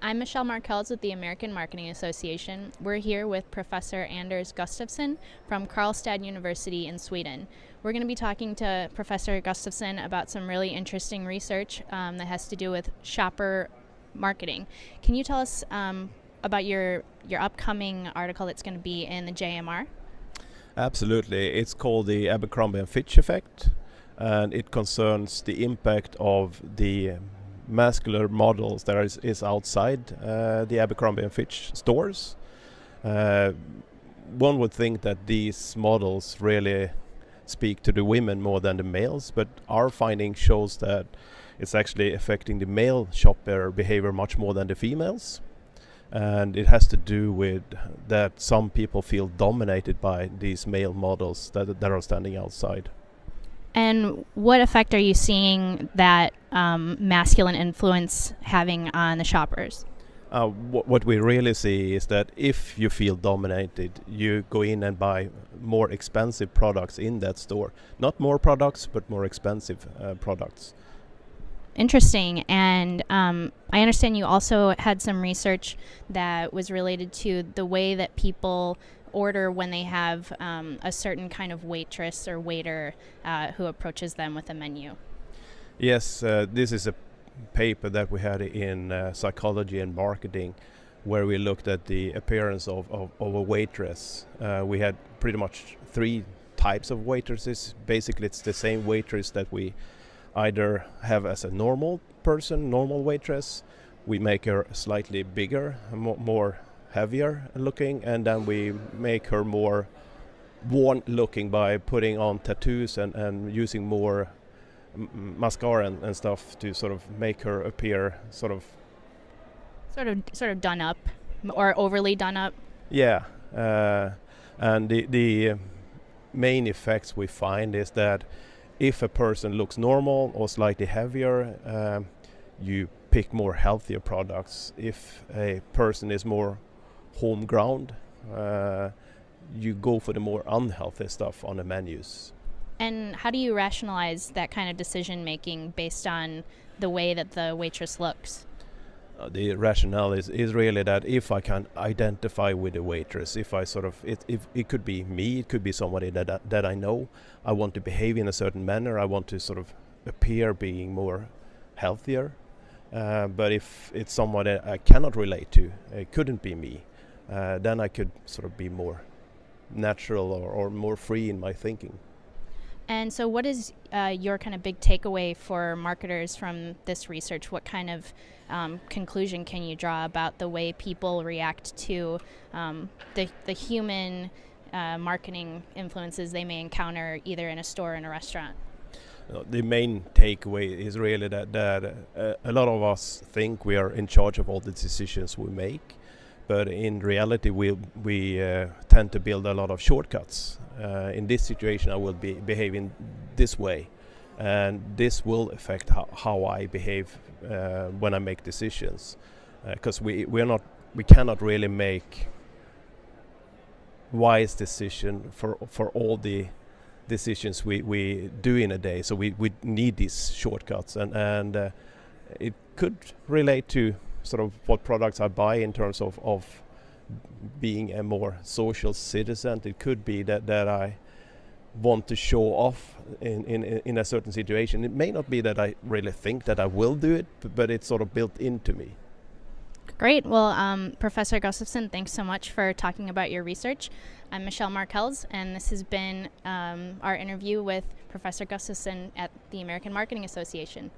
I'm Michelle Markelz with the American Marketing Association. We're here with Professor Anders Gustafasson from Karlstad University in Sweden. We're going to be talking to Professor Gustafasson about some really interesting research that has to do with shopper marketing. Can you tell us about your upcoming article that's going to be in the JMR? Absolutely. It's called the Abercrombie and Fitch effect, and it concerns the impact of the muscular models that is outside the Abercrombie and Fitch stores. One would think that these models really speak to the women more than the males, but our finding shows that it's actually affecting the male shopper behavior much more than the females. And it has to do with that some people feel dominated by these male models that are standing outside. And what effect are you seeing that masculine influence having on the shoppers? What we really see is that if you feel dominated, you go in and buy more expensive products in that store. Not more products, but more expensive products. Interesting. And I understand you also had some research that was related to the way that people order when they have a certain kind of waitress or waiter who approaches them with a menu. Yes, this is a paper that we had in psychology and marketing, where we looked at the appearance of a waitress. We had pretty much three types of waitresses. Basically, it's the same waitress that we either have as a normal person, normal waitress. We make her slightly bigger, more heavier looking, and then we make her more worn looking by putting on tattoos and using more mascara and stuff to sort of make her appear sort of done up or overly done up. Yeah, and the main effects we find is that if a person looks normal or slightly heavier, you pick more healthier products. If a person is more home ground, you go for the more unhealthy stuff on the menus. And how do you rationalize that kind of decision making based on the way that the waitress looks? The rationale is really that if I can identify with the waitress, if it could be me, it could be somebody that I know, I want to behave in a certain manner, I want to sort of appear being more healthier. But if it's someone that I cannot relate to, it couldn't be me, then I could sort of be more natural or more free in my thinking. And so what is your kind of big takeaway for marketers from this research? What kind of conclusion can you draw about the way people react to the human marketing influences they may encounter either in a store or in a restaurant? The main takeaway is really that a lot of us think we are in charge of all the decisions we make, but in reality we tend to build a lot of shortcuts. In this situation I will be behaving this way, and this will affect how I behave when I make decisions, because we cannot really make wise decision for all the decisions we do in a day. So we need these shortcuts, and it could relate to sort of what products I buy in terms of being a more social citizen. It could be that I want to show off in a certain situation. It may not be that I really think that I will do it, but it's sort of built into me. Great. Well, Professor Gustafasson, thanks so much for talking about your research. I'm Michelle Markelz, and this has been our interview with Professor Gustafasson at the American Marketing Association.